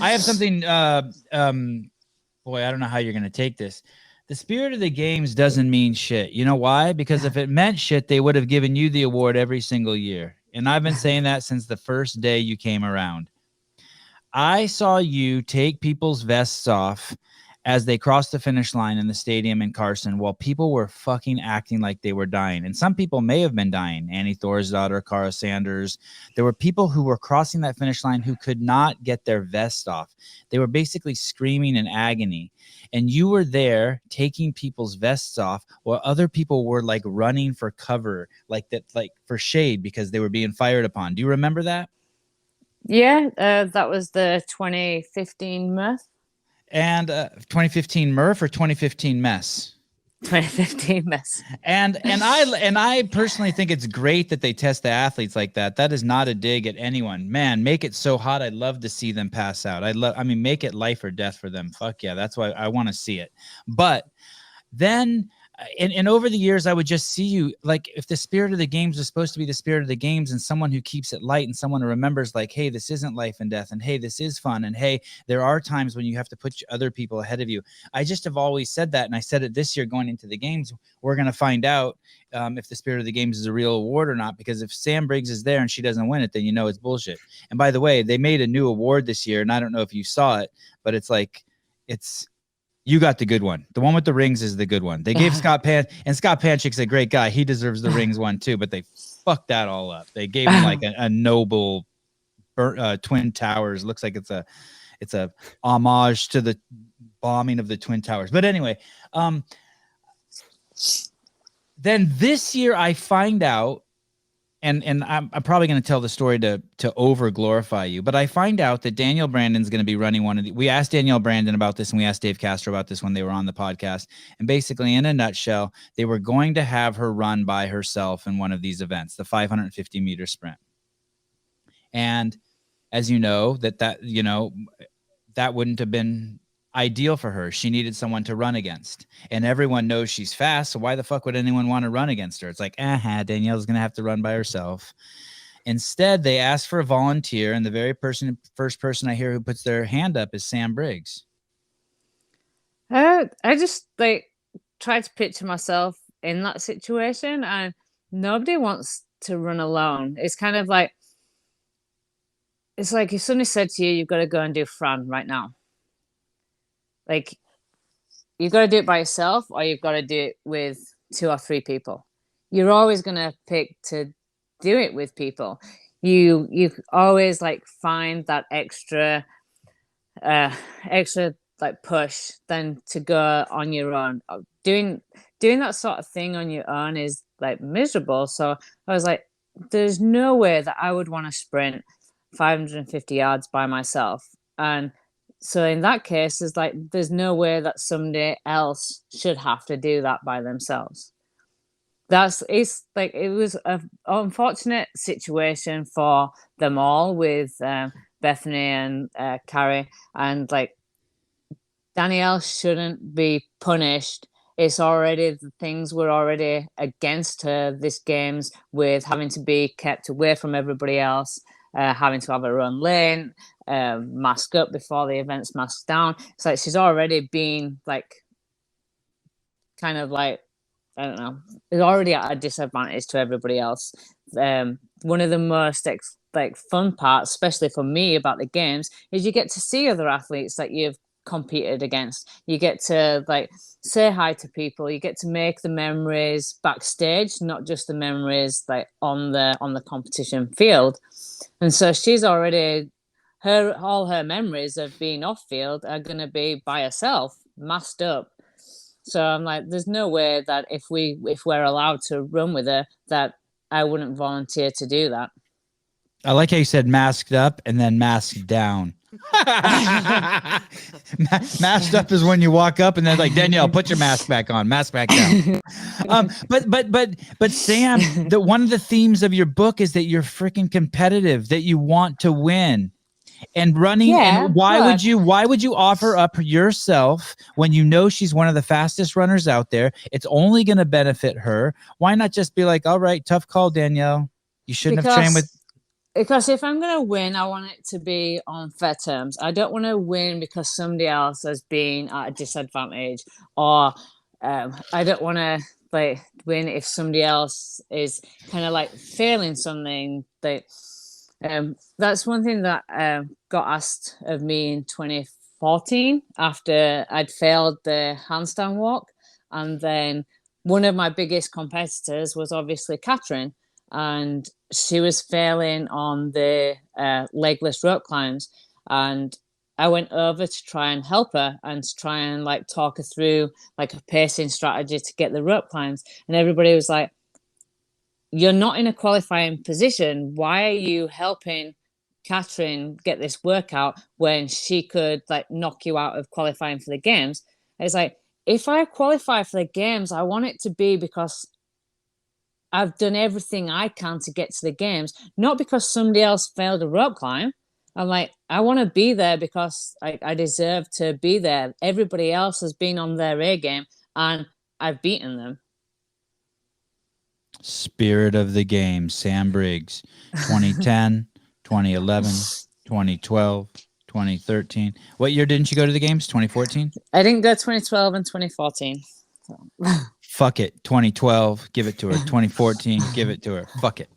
I have something. Boy, I don't know how you're going to take this. The spirit of the games doesn't mean shit. You know why? Because if it meant shit, they would have given you the award every single year. And I've been saying that since the first day you came around. I saw you take people's vests off as they crossed the finish line in the stadium in Carson while people were fucking acting like they were dying. And some people may have been dying. Annie Thorsdottir, Cara Sanders. There were people who were crossing that finish line who could not get their vest off. They were basically screaming in agony. And you were there taking people's vests off while other people were like running for cover, like that, like for shade because they were being fired upon. Do you remember that? Yeah, that was the 2015 Mirth. And 2015 Murph or 2015 Mess? 2015 Mess. And I personally think it's great that they test the athletes like that. That is not a dig at anyone. Man, make it so hot. I'd love to see them pass out. I mean, make it life or death for them. Fuck yeah, that's why I want to see it. But then and over the years, I would just see you like if the spirit of the games was supposed to be the spirit of the games and someone who keeps it light and someone who remembers like, hey, this isn't life and death. And hey, this is fun. And hey, there are times when you have to put other people ahead of you. I just have always said that. And I said it this year going into the games. We're going to find out if the spirit of the games is a real award or not, because if Sam Briggs is there and she doesn't win it, then you know it's bullshit. And by the way, they made a new award this year. And I don't know if you saw it, but it's like, you got the good one. The one with the rings is the good one. They gave Scott Panchik's a great guy. He deserves the rings one too, but they fucked that all up. They gave him like a noble Twin Towers. Looks like it's a homage to the bombing of the Twin Towers. But anyway, then this year I find out, and I'm probably going to tell the story to over glorify you, but I find out that Danielle Brandon's going to be running one of the. We asked Danielle Brandon about this, and we asked Dave Castro about this when they were on the podcast. And basically, in a nutshell, they were going to have her run by herself in one of these events, the 550-meter sprint. And as you know, that wouldn't have been ideal for her. She needed someone to run against, and everyone knows she's fast, so why the fuck would anyone want to run against her? It's like, Danielle's gonna have to run by herself. Instead, they asked for a volunteer, and the first person I hear who puts their hand up is Sam Briggs. I just like try to picture myself in that situation, and nobody wants to run alone. It's kind of like, it's like if somebody said to you, you've got to go and do Fran right now. Like, you've got to do it by yourself or you've got to do it with 2 or 3 people. You're always going to pick to do it with people. You always like find that extra like push than to go on your own. Doing that sort of thing on your own is like miserable. So I was like, there's no way that I would want to sprint 550 yards by myself. And so in that case, there's no way that somebody else should have to do that by themselves. It's like, it was an unfortunate situation for them all with Bethany and Carrie, and like Danielle shouldn't be punished. It's already, the things were already against her this games, with having to be kept away from everybody else, having to have her own lane, mask up before the event's masked down. It's like she's already been like kind of like, I don't know, is already at a disadvantage to everybody else. One of the most like fun parts, especially for me, about the games is you get to see other athletes that you've competed against. You get to like say hi to people. You get to make the memories backstage, not just the memories like on the competition field. And so she's already, all her memories of being off field are going to be by herself, masked up. So I'm like, there's no way that if we're allowed to run with her, that I wouldn't volunteer to do that. I like how you said masked up and then masked down. Masked up is when you walk up and then like, Danielle, put your mask back on, mask back down. But Sam, one of the themes of your book is that you're freaking competitive, that you want to win. And running, yeah, and why would you offer up yourself when you know she's one of the fastest runners out there? It's only going to benefit her. Why not just be like, all right, tough call, Danielle. You shouldn't have trained with. Because if I'm going to win, I want it to be on fair terms. I don't want to win because somebody else has been at a disadvantage, or I don't want to like win if somebody else is kind of like failing something. That's one thing that got asked of me in 2014 after I'd failed the handstand walk, and then one of my biggest competitors was obviously Catherine, and she was failing on the legless rope climbs, and I went over to try and help her and to try and like talk her through like a pacing strategy to get the rope climbs, and everybody was like, you're not in a qualifying position, why are you helping Catherine get this workout when she could like knock you out of qualifying for the games? It's like, if I qualify for the games, I want it to be because I've done everything I can to get to the games, not because somebody else failed a rope climb. I'm like, I want to be there because I deserve to be there. Everybody else has been on their A game and I've beaten them. Spirit of the game, Sam Briggs, 2010, 2011, 2012, 2013. What year didn't you go to the games? 2014? I didn't go 2012 and 2014. Fuck it. 2012, give it to her. 2014, give it to her. Fuck it.